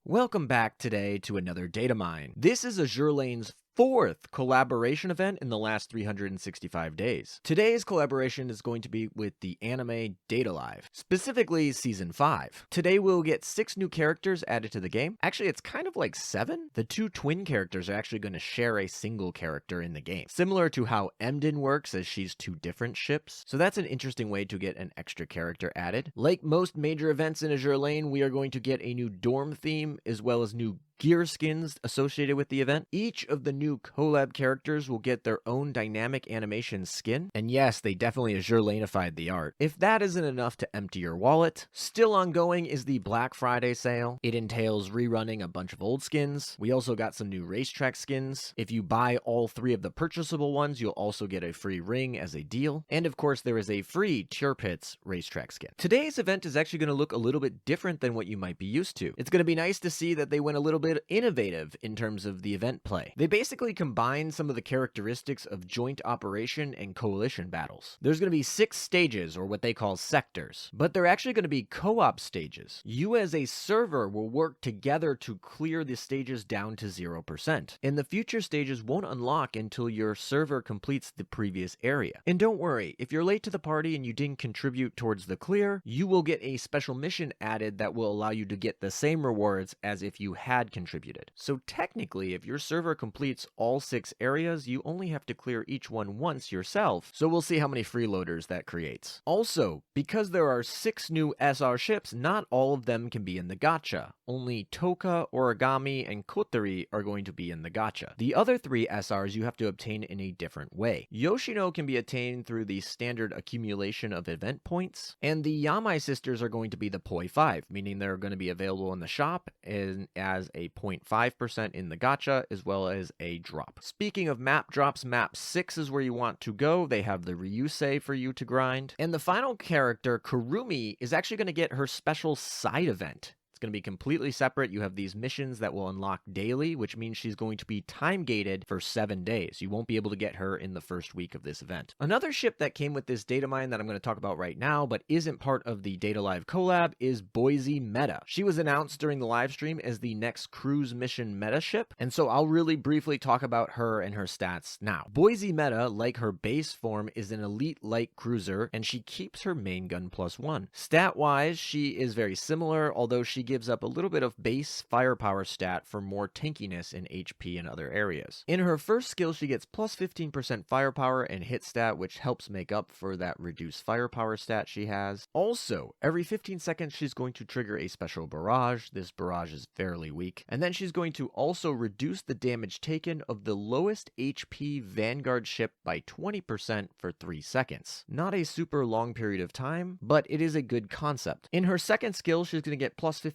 Welcome back today to another data mine. This is Azur Lane's fourth collaboration event in the last 365 days. Today's collaboration is going to be with the anime Data Live, specifically Season 5. Today we'll get 6 new characters added to the game. Actually, it's kind of like 7. The 2 twin characters are actually going to share a single character in the game, similar to how Emden works as she's 2 different ships. So that's an interesting way to get an extra character added. Like most major events in Azur Lane, we are going to get a new dorm theme as well as new gear skins associated with the event. Each of the new collab characters will get their own dynamic animation skin. And yes, they definitely Azur Lane-ified the art. If that isn't enough to empty your wallet, still ongoing is the Black Friday sale. It entails rerunning a bunch of old skins. We also got some new racetrack skins. If you buy all 3 of the purchasable ones, you'll also get a free ring as a deal. And of course, there is a free Cheer Pits racetrack skin. Today's event is actually going to look a little bit different than what you might be used to. It's going to be nice to see that they went a little bit innovative in terms of the event play. They basically combine some of the characteristics of joint operation and coalition battles. There's going to be 6 stages, or what they call sectors, but they're actually going to be co-op stages. You as a server will work together to clear the stages down to 0%. And the future stages won't unlock until your server completes the previous area. And don't worry, if you're late to the party and you didn't contribute towards the clear, you will get a special mission added that will allow you to get the same rewards as if you had contributed. So technically, if your server completes all 6 areas, you only have to clear each one once yourself, so we'll see how many freeloaders that creates. Also, because there are 6 new SR ships, not all of them can be in the gacha. Only Tohka, Origami, and Kotori are going to be in the gacha. The other 3 SRs you have to obtain in a different way. Yoshino can be attained through the standard accumulation of event points, and the Yamai sisters are going to be the Poi 5, meaning they're going to be available in the shop and as a 0.5% in the gacha, as well as a drop. Speaking of map drops, map 6 is where you want to go. They have the Ryusei for you to grind. And the final character, Kurumi, is actually going to get her special side event. It's going to be completely separate. You have these missions that will unlock daily, which means she's going to be time gated for 7 days. You won't be able to get her in the first week of this event. Another ship that came with this data mine that I'm going to talk about right now, but isn't part of the Data Live collab, is Boise META. She was announced during the live stream as the next cruise mission meta ship, and so I'll really briefly talk about her and her stats now. Boise META, like her base form, is an elite light cruiser, and she keeps her main gun +1. Stat-wise, she is very similar, although she gives up a little bit of base firepower stat for more tankiness in HP and other areas. In her first skill, she gets plus 15% firepower and hit stat, which helps make up for that reduced firepower stat she has. Also, every 15 seconds, she's going to trigger a special barrage. This barrage is fairly weak. And then she's going to also reduce the damage taken of the lowest HP Vanguard ship by 20% for 3 seconds. Not a super long period of time, but it is a good concept. In her second skill, she's going to get plus 15%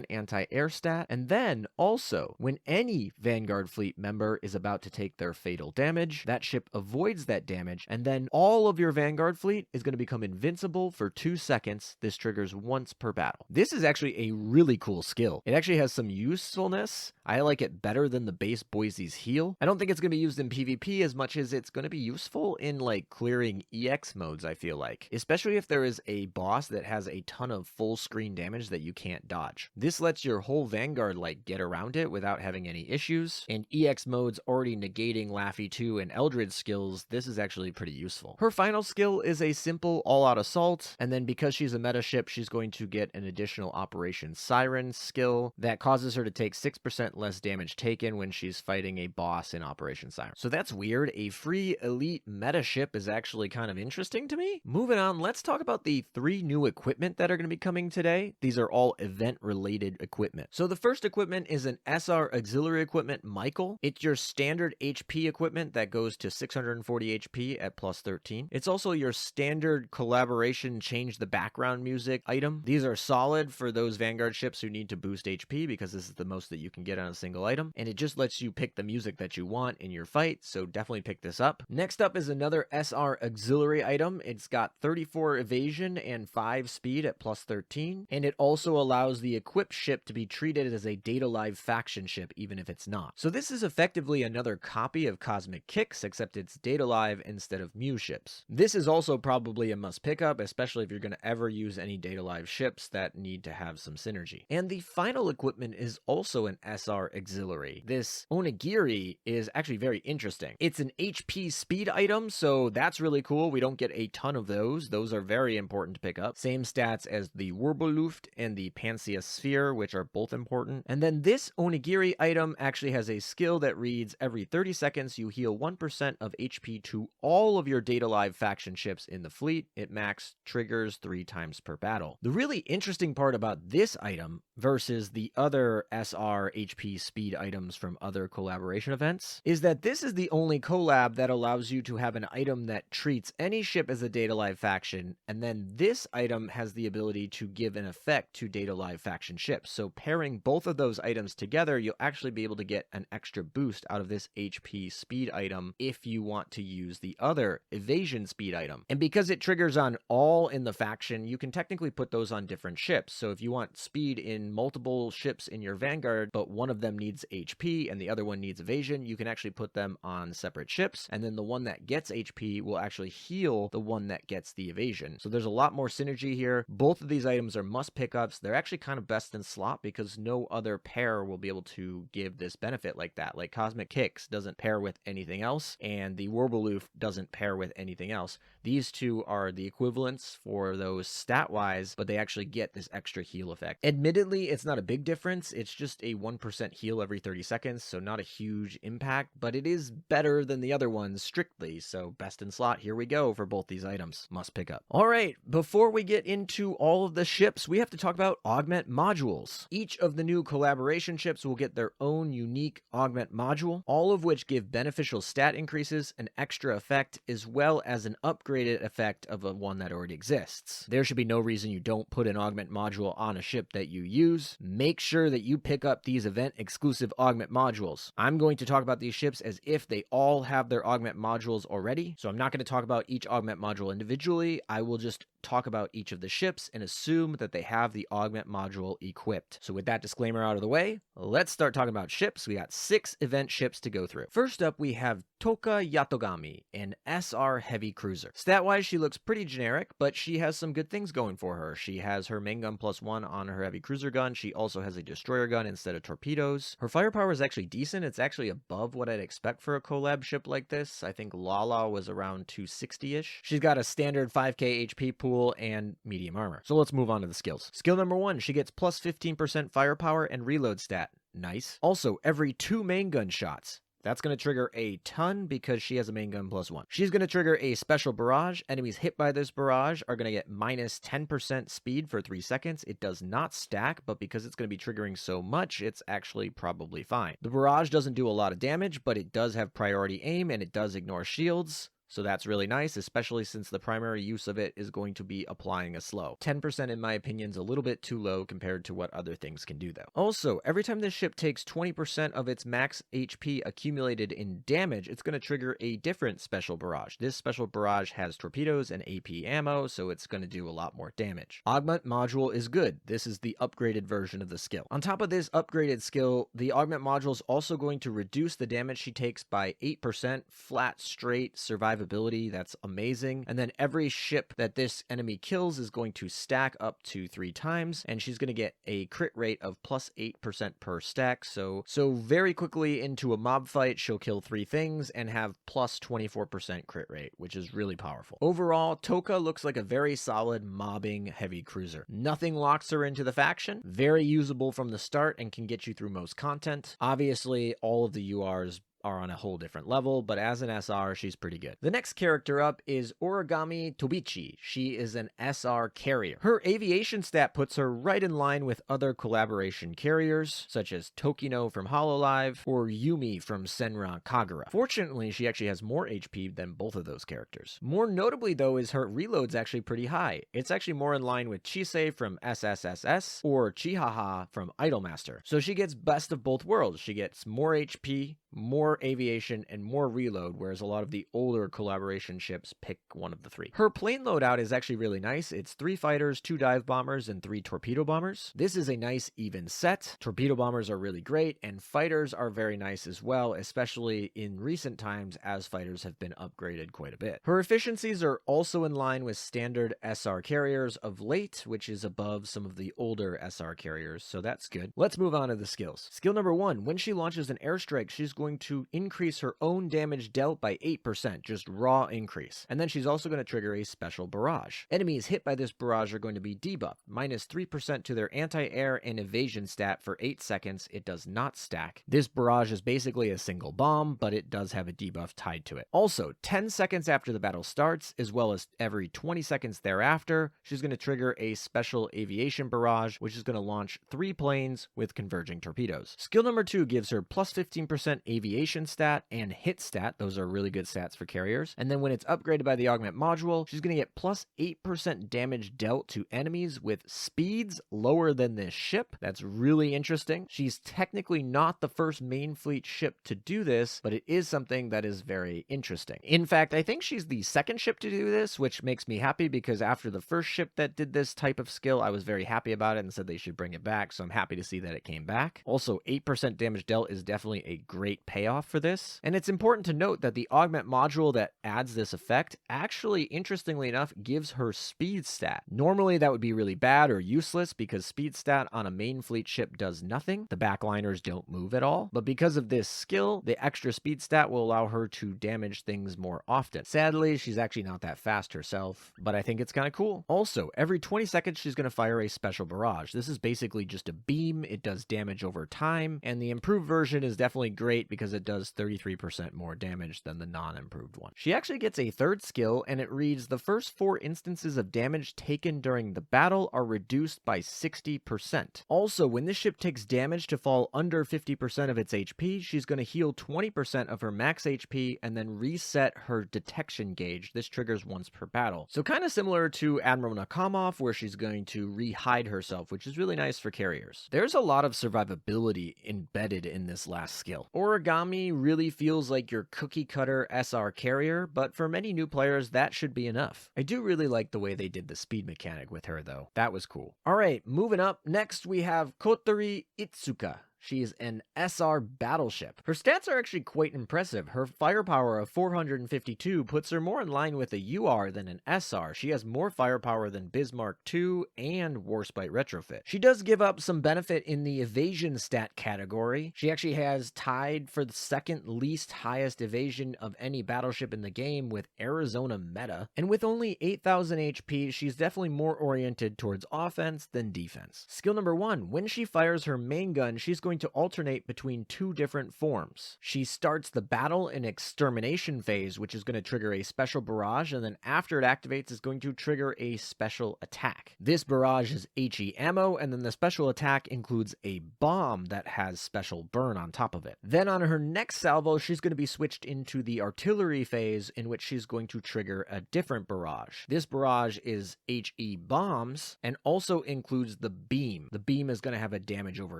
anti-air stat, and then also, when any Vanguard fleet member is about to take their fatal damage, that ship avoids that damage, and then all of your Vanguard fleet is going to become invincible for 2 seconds. This triggers once per battle. This is actually a really cool skill. It actually has some usefulness. I like it better than the base Boise's heal. I don't think it's going to be used in PvP as much as it's going to be useful in like clearing EX modes, I feel like. Especially if there is a boss that has a ton of full screen damage that you can't dodge. This lets your whole Vanguard like get around it without having any issues. And EX modes already negating Laffy 2 and Eldred skills, this is actually pretty useful. Her final skill is a simple all-out assault, and then because she's a meta ship, she's going to get an additional Operation Siren skill that causes her to take 6% less damage taken when she's fighting a boss in Operation Siren. So that's weird. A free elite meta ship is actually kind of interesting to me. Moving on, let's talk about the 3 new equipment that are going to be coming today. These are all event-related equipment. So the first equipment is an SR auxiliary equipment, Michael. It's your standard HP equipment that goes to 640 HP at plus 13. It's also your standard collaboration change the background music item. These are solid for those Vanguard ships who need to boost HP because this is the most that you can get on a single item, and it just lets you pick the music that you want in your fight, so definitely pick this up. Next up is another SR auxiliary item. It's got 34 evasion and 5 speed at plus 13, and it also allows the equipped ship to be treated as a Data Live faction ship even if it's not. So this is effectively another copy of Cosmic Kicks, except it's Data Live instead of Mu ships. This is also probably a must pick up, especially if you're going to ever use any Data Live ships that need to have some synergy. And the final equipment is also an SR auxiliary. This Onigiri is actually very interesting. It's an HP speed item, so that's really cool. We don't get a ton of those. Those are very important to pick up. Same stats as the Wirbelluft and the Pansia Sphere, which are both important. And then this Onigiri item actually has a skill that reads, every 30 seconds you heal 1% of HP to all of your Data Live faction ships in the fleet. It max triggers 3 times per battle. The really interesting part about this item versus the other SR HP speed items from other collaboration events is that this is the only collab that allows you to have an item that treats any ship as a Data Live faction, and then this item has the ability to give an effect to Data Live faction ships. So pairing both of those items together, you'll actually be able to get an extra boost out of this HP speed item if you want to use the other evasion speed item. And because it triggers on all in the faction, you can technically put those on different ships. So if you want speed in multiple ships in your Vanguard, but one of them needs HP and the other one needs evasion, you can actually put them on separate ships, and then the one that gets HP will actually heal the one that gets the evasion. So there's a lot more synergy here. Both of these items are must pickups. They're actually kind of best in slot because no other pair will be able to give this benefit like that. Like Cosmic Kicks doesn't pair with anything else, and the Wirbelluft doesn't pair with anything else. These two are the equivalents for those stat-wise, but they actually get this extra heal effect. Admittedly, it's not a big difference. It's just a 1% heal every 30 seconds, so not a huge impact, but it is better than the other ones strictly, so best in slot. Here we go for both these items. Must pick up. All right, before we get into all of the ships, we have to talk about Augment Modules. Each of the new collaboration ships will get their own unique Augment Module, all of which give beneficial stat increases, an extra effect, as well as an upgraded effect of a one that already exists. There should be no reason you don't put an Augment Module on a ship that you use. Make sure that you pick up these event-exclusive Augment Modules. I'm going to talk about these ships as if they all have their Augment Modules already, so I'm not going to talk about each Augment Module individually. I will just talk about each of the ships and assume that they have the Augment Module equipped. So with that disclaimer out of the way, let's start talking about ships. We got 6 event ships to go through. First up, we have Tohka Yatogami, an SR heavy cruiser. Stat-wise, she looks pretty generic, but she has some good things going for her. She has her main gun +1 on her heavy cruiser gun. She also has a destroyer gun instead of torpedoes. Her firepower is actually decent. It's actually above what I'd expect for a collab ship like this. I think Lala was around 260-ish. She's got a standard 5k HP pool and medium armor. So let's move on to the skills. Skill number 1, she gets plus 15% firepower and reload stat. Nice. Also, every 2 main gun shots. That's going to trigger a ton because she has a main gun +1. She's going to trigger a special barrage. Enemies hit by this barrage are going to get minus 10% speed for 3 seconds. It does not stack, but because it's going to be triggering so much, it's actually probably fine. The barrage doesn't do a lot of damage, but it does have priority aim and it does ignore shields. So that's really nice, especially since the primary use of it is going to be applying a slow. 10% in my opinion is a little bit too low compared to what other things can do though. Also, every time this ship takes 20% of its max HP accumulated in damage, it's going to trigger a different special barrage. This special barrage has torpedoes and AP ammo, so it's going to do a lot more damage. Augment Module is good. This is the upgraded version of the skill. On top of this upgraded skill, the Augment Module is also going to reduce the damage she takes by 8%, flat, straight, survivability. That's amazing. And then every ship that this enemy kills is going to stack up to 3 times, and she's going to get a crit rate of plus 8% per stack. So very quickly into a mob fight, she'll kill 3 things and have plus 24% crit rate, which is really powerful. Overall, Tohka looks like a very solid mobbing heavy cruiser. Nothing locks her into the faction. Very usable from the start and can get you through most content. Obviously, all of the URs are on a whole different level, but as an SR, she's pretty good. The next character up is Origami Tobiichi. She is an SR carrier. Her aviation stat puts her right in line with other collaboration carriers, such as Tokino from Hololive or Yumi from Senran Kagura. Fortunately, she actually has more HP than both of those characters. More notably, though, is her reload's actually pretty high. It's actually more in line with Chisei from SSSS or Chihaha from Idolmaster. So she gets best of both worlds. She gets more HP, more aviation, and more reload, whereas a lot of the older collaboration ships pick one of the three. Her plane loadout is actually really nice. It's 3 fighters, 2 dive bombers, and 3 torpedo bombers. This is a nice even set. Torpedo bombers are really great, and fighters are very nice as well, especially in recent times as fighters have been upgraded quite a bit. Her efficiencies are also in line with standard SR carriers of late, which is above some of the older SR carriers, so that's good. Let's move on to the skills. Skill number 1, when she launches an airstrike, she's going to increase her own damage dealt by 8%, just raw increase. And then she's also going to trigger a special barrage. Enemies hit by this barrage are going to be debuffed, minus 3% to their anti-air and evasion stat for 8 seconds. It does not stack. This barrage is basically a single bomb, but it does have a debuff tied to it. Also, 10 seconds after the battle starts, as well as every 20 seconds thereafter, she's going to trigger a special aviation barrage, which is going to launch 3 planes with converging torpedoes. Skill number 2 gives her plus 15% aviation stat and hit stat. Those are really good stats for carriers. And then when it's upgraded by the Augment Module, she's going to get plus 8% damage dealt to enemies with speeds lower than this ship. That's really interesting. She's technically not the first main fleet ship to do this, but it is something that is very interesting. In fact, I think she's the second ship to do this, which makes me happy because after the first ship that did this type of skill, I was very happy about it and said they should bring it back, so I'm happy to see that it came back. Also, 8% damage dealt is definitely a great payoff for this. And it's important to note that the Augment Module that adds this effect actually, interestingly enough, gives her speed stat. Normally that would be really bad or useless because speed stat on a main fleet ship does nothing. The backliners don't move at all. But because of this skill, the extra speed stat will allow her to damage things more often. Sadly, she's actually not that fast herself, but I think it's kind of cool. Also, every 20 seconds she's going to fire a special barrage. This is basically just a beam. It does damage over time, and the improved version is definitely great because it does 33% more damage than the non-improved one. She actually gets a third skill, and it reads, the first 4 instances of damage taken during the battle are reduced by 60%. Also, when this ship takes damage to fall under 50% of its HP, she's going to heal 20% of her max HP and then reset her detection gauge. This triggers once per battle. So kind of similar to Admiral Nakamov, where she's going to re-hide herself, which is really nice for carriers. There's a lot of survivability embedded in this last skill. Origami really feels like your cookie cutter SR carrier, but for many new players, that should be enough. I do really like the way they did the speed mechanic with her though. That was cool. All right, moving up. Next we have Kotori Itsuka. She is an SR battleship. Her stats are actually quite impressive. Her firepower of 452 puts her more in line with a UR than an SR. She has more firepower than Bismarck II and Warspite Retrofit. She does give up some benefit in the evasion stat category. She actually has tied for the second least highest evasion of any battleship in the game with Arizona Meta. And with only 8,000 HP, she's definitely more oriented towards offense than defense. Skill number 1, when she fires her main gun, she's going to alternate between 2 different forms. She starts the battle in extermination phase, which is going to trigger a special barrage, and then after it activates, is going to trigger a special attack. This barrage is HE ammo, and then the special attack includes a bomb that has special burn on top of it. Then on her next salvo, she's going to be switched into the artillery phase, in which she's going to trigger a different barrage. This barrage is HE bombs, and also includes the beam. The beam is going to have a damage over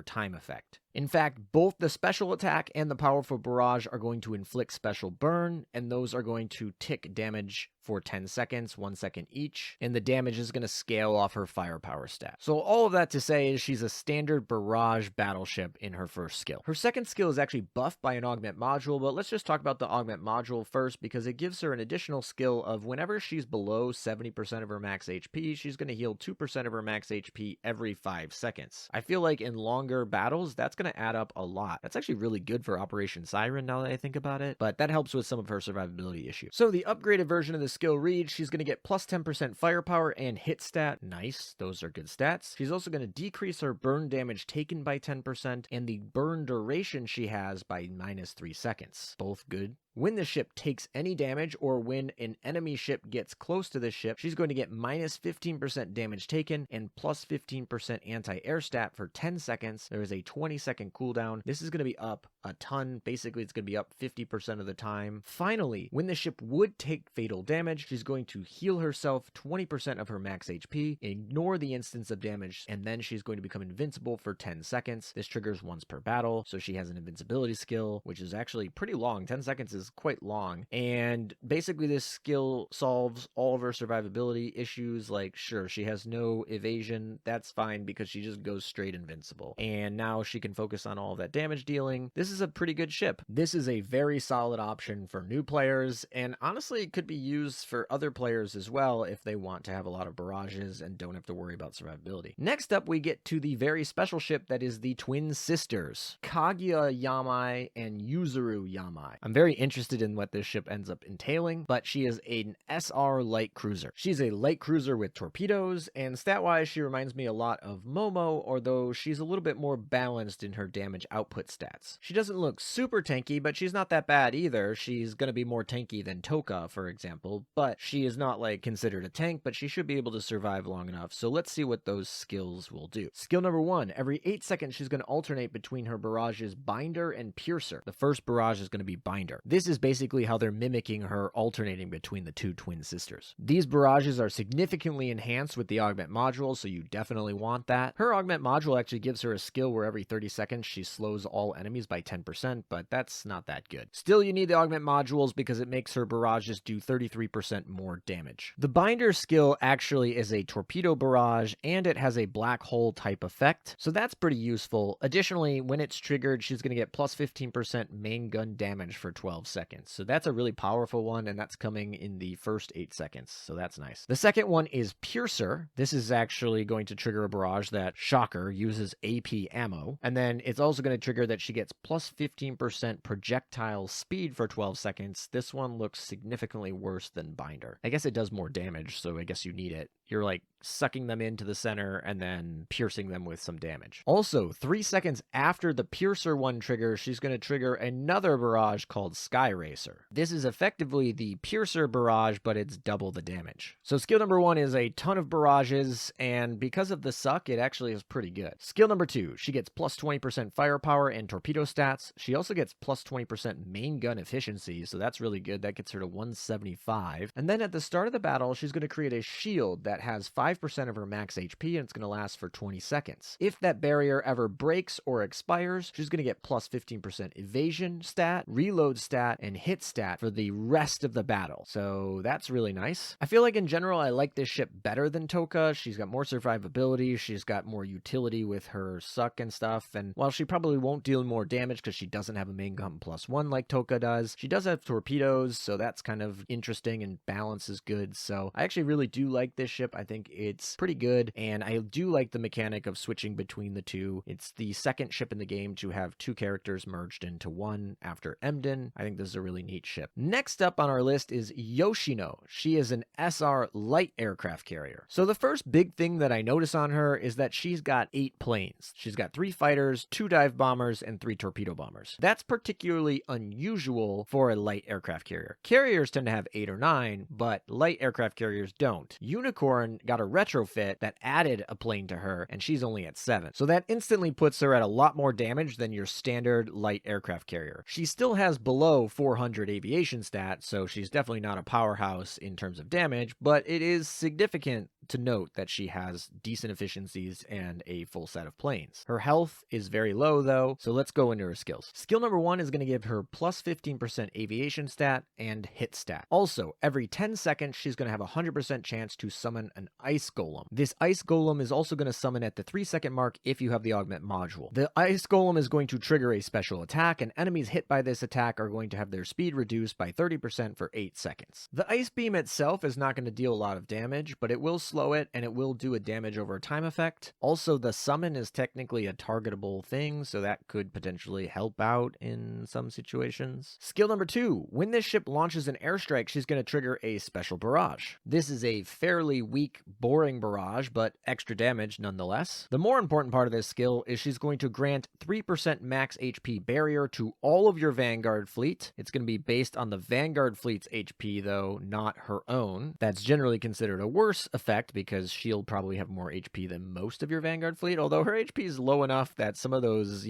time effect. In fact, both the special attack and the powerful barrage are going to inflict special burn, and those are going to tick damage for 10 seconds, 1 second each, and the damage is going to scale off her firepower stat. So all of that to say is she's a standard barrage battleship in her first skill. Her second skill is actually buffed by an Augment Module, but let's just talk about the Augment Module first because it gives her an additional skill of whenever she's below 70% of her max HP, she's going to heal 2% of her max HP every 5 seconds. I feel like in longer battles, that's going to add up a lot. That's actually really good for Operation Siren now that I think about it, but that helps with some of her survivability issues. So the upgraded version of the skill reads, she's going to get plus 10% firepower and hit stat. Nice, those are good stats. She's also going to decrease her burn damage taken by 10% and the burn duration she has by minus 3 seconds. Both good When the ship takes any damage or when an enemy ship gets close to this ship, she's going to get minus 15% damage taken and plus 15% anti-air stat for 10 seconds. There is a 20-second cooldown. This is going to be up a ton. Basically, it's going to be up 50% of the time. Finally, when the ship would take fatal damage, she's going to heal herself 20% of her max HP, ignore the instance of damage, and then she's going to become invincible for 10 seconds. This triggers once per battle, so she has an invincibility skill, which is actually pretty long. 10 seconds is quite long. And basically, this skill solves all of her survivability issues. Like, sure, she has no evasion. That's fine because she just goes straight invincible. And now she can focus on all of that damage dealing. This is a pretty good ship. This is a very solid option for new players, and honestly, it could be used for other players as well if they want to have a lot of barrages and don't have to worry about survivability. Next up, we get to the very special ship that is the twin sisters, Kaguya Yamai and Yuzuru Yamai. I'm very interested in what this ship ends up entailing, but she is an SR light cruiser. She's a light cruiser with torpedoes, and stat-wise, she reminds me a lot of Momo, although she's a little bit more balanced in her damage output stats. She doesn't look super tanky, but she's not that bad either. She's going to be more tanky than Tohka, for example, but she is not like considered a tank, but she should be able to survive long enough. So let's see what those skills will do. Skill number 1, every 8 seconds she's going to alternate between her barrages Binder and Piercer. The first barrage is going to be Binder. This is basically how they're mimicking her alternating between the two twin sisters. These barrages are significantly enhanced with the Augment Module, so you definitely want that. Her Augment Module actually gives her a skill where every 30 seconds she slows all enemies by 10%, but that's not that good. Still, you need the Augment Modules because it makes her barrages do 33% more damage. The Binder skill actually is a torpedo barrage, and it has a black hole type effect, so that's pretty useful. Additionally, when it's triggered, she's going to get plus 15% main gun damage for 12 seconds, so that's a really powerful one, and that's coming in the first 8 seconds, so that's nice. The second one is Piercer. This is actually going to trigger a barrage that, shocker, uses AP ammo, and then it's also going to trigger that she gets plus 15% projectile speed for 12 seconds. This one looks significantly worse than Binder. I guess it does more damage, so I guess you need it. You're like sucking them into the center and then piercing them with some damage. Also, 3 seconds after the Piercer one triggers, she's going to trigger another barrage called Sky Racer. This is effectively the Piercer barrage, but it's double the damage. So skill number 1 is a ton of barrages, and because of the suck, it actually is pretty good. Skill number 2, she gets plus 20% firepower and torpedo stats. She also gets plus 20% main gun efficiency, so that's really good. That gets her to 175. And then at the start of the battle, she's going to create a shield that has 5% of her max HP, and it's going to last for 20 seconds. If that barrier ever breaks or expires, she's going to get plus 15% evasion stat, reload stat, and hit stat for the rest of the battle. So that's really nice. I feel like in general, I like this ship better than Tohka. She's got more survivability. She's got more utility with her suck and stuff. And while she probably won't deal more damage because she doesn't have a main gun +1 like Tohka does, she does have torpedoes, so that's kind of interesting, and balance is good. So I actually really do like this ship. I think it's pretty good, and I do like the mechanic of switching between the two. It's the second ship in the game to have 2 characters merged into one after Emden. I think this is a really neat ship. Next up on our list is Yoshino. She is an SR light aircraft carrier. So the first big thing that I notice on her is that she's got 8 planes. She's got 3 fighters, 2 dive bombers, and 3 torpedo bombers. That's particularly unusual for a light aircraft carrier. Carriers tend to have 8 or 9, but light aircraft carriers don't. Unicorn got a retrofit that added a plane to her, and she's only at 7. So that instantly puts her at a lot more damage than your standard light aircraft carrier. She still has below 400 aviation stats, so she's definitely not a powerhouse in terms of damage, but it is significant to note that she has decent efficiencies and a full set of planes. Her health is very low though, so let's go into her skills. Skill number 1 is going to give her plus 15% aviation stat and hit stat. Also, every 10 seconds, she's going to have a 100% chance to summon an ice golem. This ice golem is also going to summon at the 3-second mark if you have the augment module. The ice golem is going to trigger a special attack, and enemies hit by this attack are going to have their speed reduced by 30% for 8 seconds. The ice beam itself is not going to deal a lot of damage, but it will slow it, and it will do a damage over time effect. Also, the summon is technically a targetable thing, so that could potentially help out in some situations. Skill number 2, when this ship launches an airstrike, she's going to trigger a special barrage. This is a fairly weak, boring barrage, but extra damage nonetheless. The more important part of this skill is she's going to grant 3% max HP barrier to all of your Vanguard fleet. It's going to be based on the Vanguard fleet's HP, though, not her own. That's generally considered a worse effect because she'll probably have more HP than most of your Vanguard fleet, although her HP is low enough that some of those,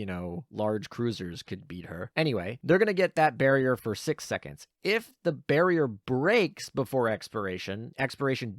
large cruisers could beat her. Anyway, they're going to get that barrier for 6 seconds. If the barrier breaks before expiration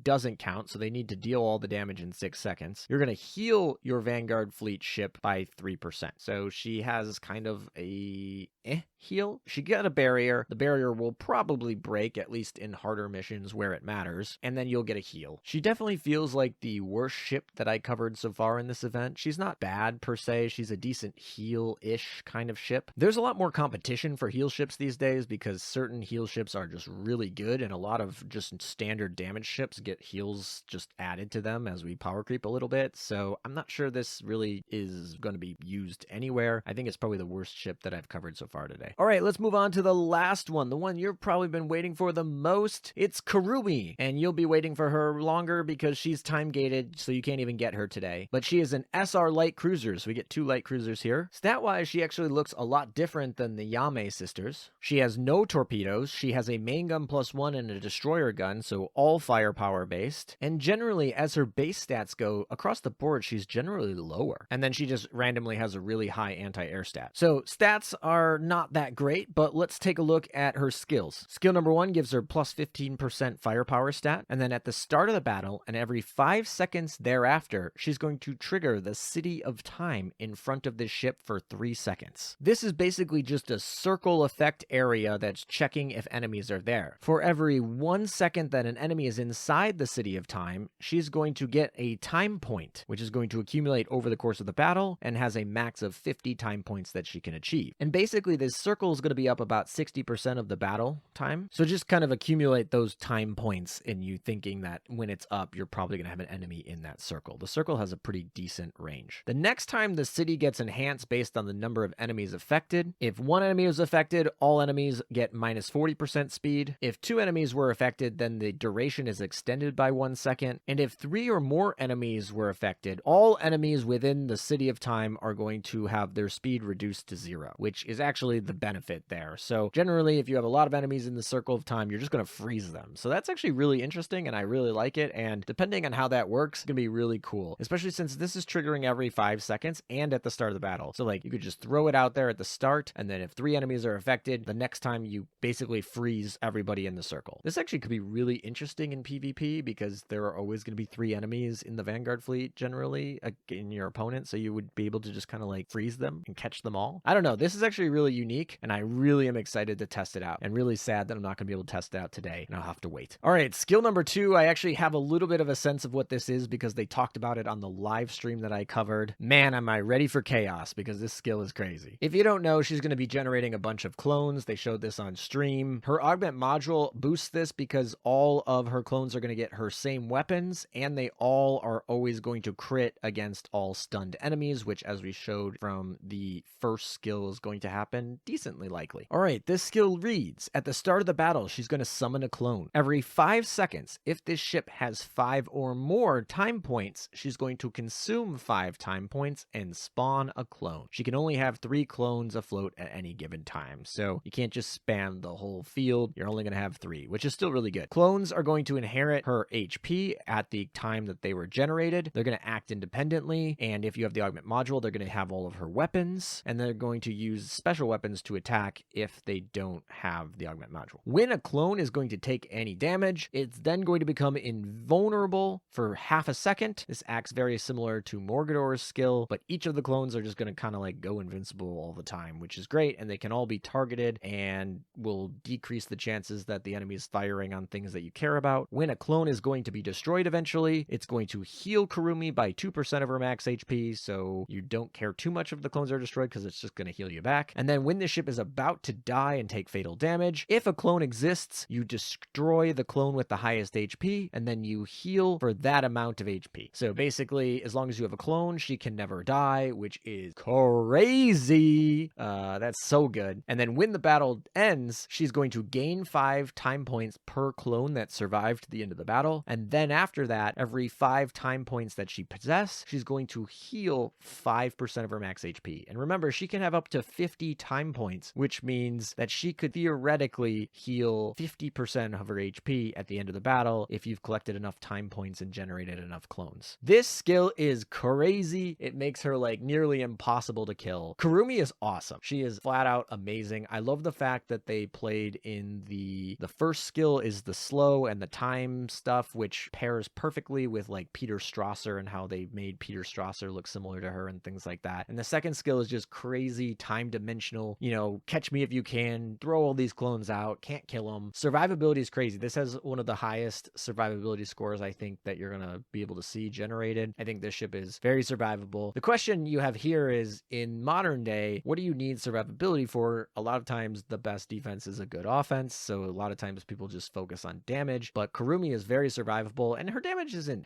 doesn't count, so they need to deal all the damage in 6 seconds. You're going to heal your Vanguard fleet ship by 3%. So she has kind of a heal. She got a barrier. The barrier will probably break, at least in harder missions where it matters, and then you'll get a heal. She definitely feels like the worst ship that I covered so far in this event. She's not bad per se. She's a decent heal-ish kind of ship. There's a lot more competition for heal ships these days because certain heal ships are just really good, and a lot of just standard damage ships get heals just added to them as we power creep a little bit. So I'm not sure this really is going to be used anywhere. I think it's probably the worst ship that I've covered so far today. All right, let's move on to the last one, the one you've probably been waiting for the most. It's Kurumi, and you'll be waiting for her longer because she's time gated, so you can't even get her today. But she is an SR light cruiser, so we get 2 light cruisers here. Stat-wise, she actually looks a lot different than the Yamai sisters. She has no torpedoes, she has a main gun +1 and a destroyer gun, so all firepower based. And generally, as her base stats go, across the board, she's generally lower. And then she just randomly has a really high anti-air stat. So stats are not that great, but let's take a look at her skills. Skill number 1 gives her plus 15% firepower stat, and then at the start of the battle, and every 5 seconds thereafter, she's going to trigger the City of Time in front of this ship for 3 seconds. This is basically just a circle effect area that's checking if enemies are there. For every 1 second that an enemy is inside the City of Time, she's going to get a time point, which is going to accumulate over the course of the battle and has a max of 50 time points that she can achieve. And basically this circle is going to be up about 60% of the battle time. So just kind of accumulate those time points in you thinking that when it's up, you're probably going to have an enemy in that circle. The circle has a pretty decent range. The next time the city gets enhanced based on the number of enemies affected, if 1 enemy is affected, all enemies get minus 40% speed. If 2 enemies were affected, then the duration is extended by 1 second. And if 3 or more enemies were affected, all enemies within the City of Time are going to have their speed reduced to 0, which is actually the benefit there. So generally, if you have a lot of enemies in the circle of time, you're just going to freeze them. So that's actually really interesting, and I really like it. And depending on how that works, it's going to be really cool, especially since this is triggering every 5 seconds and at the start of the battle. So like you could just throw it out there at the start, and then if 3 enemies are affected, the next time you basically freeze everybody in the circle. This actually could be really interesting in PvP because there are always going to be 3 enemies in the Vanguard fleet generally in your opponent, so you would be able to just kind of like freeze them and catch them all. I don't know, this is actually really unique, and I really am excited to test it out, and really sad that I'm not going to be able to test it out today, and I'll have to wait. All right, skill number 2, I actually have a little bit of a sense of what this is because they talked about it on the live stream that I covered. Man, am I ready for chaos because this skill is crazy. If you don't know, she's going to be generating a bunch of clones. They showed this on stream. Her Augment module boosts this because all of her clones are going to get her same weapons, and they all are always going to crit against all stunned enemies, which as we showed from the first skill is going to happen decently likely. All right, this skill reads, at the start of the battle, she's going to summon a clone. Every 5 seconds, if this ship has 5 or more time points, she's going to consume 5 time points and spawn a clone. She can only have 3 clones afloat at any given time, so you can't just spam the whole field. You're only going to have 3, which is still really good. Clones are going to inherit her HP at the time that they were generated. They're going to act independently, and if you have the Augment module, they're going to have all of her weapons, and they're going to use special weapons to attack if they don't have the Augment module. When a clone is going to take any damage, it's then going to become invulnerable for half a second. This acts very similar to Morgador's skill, but each of the clones are just going to kind of like go invincible all the time, which is great, and they can all be targeted and will decrease the chances that the enemy is firing on things that you care about. When a clone is going to be destroyed eventually, it's going to heal Kurumi by 2% of her max HP, so you don't care too much if the clones are destroyed because it's just going to heal you back. And then when the ship is about to die and take fatal damage, if a clone exists, you destroy the clone with the highest HP, and then you heal for that amount of HP. So basically, as long as you have a clone, she can never die, which is crazy. That's so good. And then when the battle ends, she's going to gain 5 time points per clone that survived to the end of the battle, and And then after that, every 5 time points that she possesses, she's going to heal 5% of her max HP. And remember, she can have up to 50 time points, which means that she could theoretically heal 50% of her HP at the end of the battle if you've collected enough time points and generated enough clones. This skill is crazy. It makes her like nearly impossible to kill. Kurumi is awesome. She is flat out amazing. I love the fact that they played in the first skill is the slow and the time stuff, which pairs perfectly with like Peter Strasser and how they made Peter Strasser look similar to her and things like that. And the second skill is just crazy time dimensional, you know, catch me if you can, throw all these clones out, can't kill them. Survivability is crazy. This has one of the highest survivability scores I think that you're gonna be able to see generated. I think this ship is very survivable. The question you have here is, in modern day, what do you need survivability for? A lot of times the best defense is a good offense, so a lot of times people just focus on damage, but Kurumi is very survivable, and her damage isn't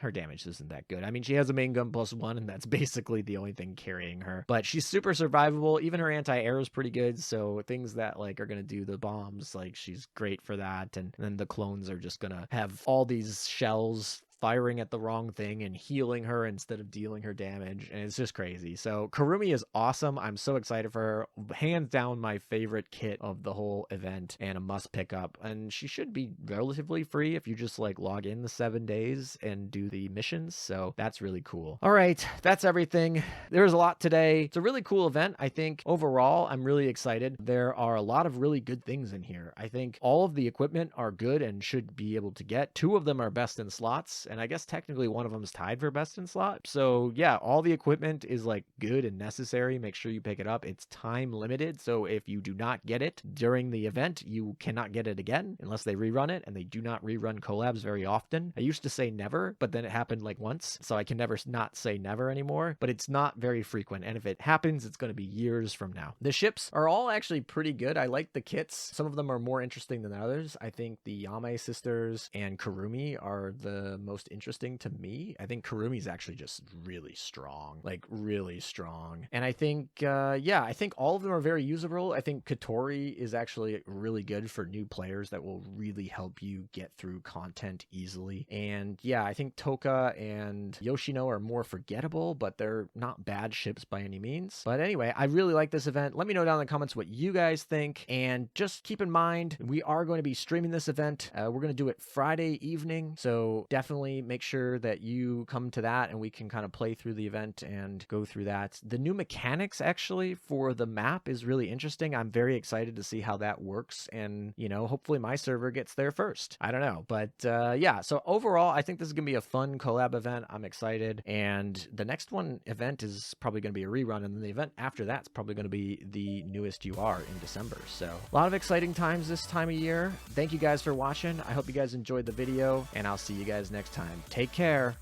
that good. I mean, she has a main gun +1, and that's basically the only thing carrying her, but she's super survivable. Even her anti-air is pretty good, so things that like are gonna do the bombs, like she's great for that, and then the clones are just gonna have all these shells firing at the wrong thing and healing her instead of dealing her damage, and it's just crazy. So Kurumi is awesome. I'm so excited for her. Hands down my favorite kit of the whole event and a must pick up, and she should be relatively free if you just like log in the 7 days and do the missions, so that's really cool. All right, that's everything. There's a lot today. It's a really cool event. I think overall I'm really excited. There are a lot of really good things in here. I think all of the equipment are good and should be able to get. 2 of them are best in slots, and I guess technically one of them is tied for best in slot. So yeah, all the equipment is like good and necessary. Make sure you pick it up. It's time limited, so if you do not get it during the event, you cannot get it again unless they rerun it, and they do not rerun collabs very often. I used to say never, but then it happened like once, so I can never not say never anymore, but it's not very frequent, and if it happens, it's going to be years from now. The ships are all actually pretty good. I like the kits. Some of them are more interesting than others. I think the Yamai sisters and Kurumi are the most interesting to me. I think Kurumi's actually just really strong, like really strong. And I think, yeah, I think all of them are very usable. I think Kotori is actually really good for new players that will really help you get through content easily. And yeah, I think Tohka and Yoshino are more forgettable, but they're not bad ships by any means. But anyway, I really like this event. Let me know down in the comments what you guys think. And just keep in mind, we are going to be streaming this event. We're going to do it Friday evening. So definitely make sure that you come to that and we can kind of play through the event and go through that. The new mechanics actually for the map is really interesting. I'm very excited to see how that works, and you know, hopefully my server gets there first. I don't know, but yeah, so overall I think this is gonna be a fun collab event. I'm excited, and the next one event is probably gonna be a rerun, and then the event after that's probably gonna be the newest UR in December. So a lot of exciting times this time of year. Thank you guys for watching. I hope you guys enjoyed the video, and I'll see you guys next time. Take care.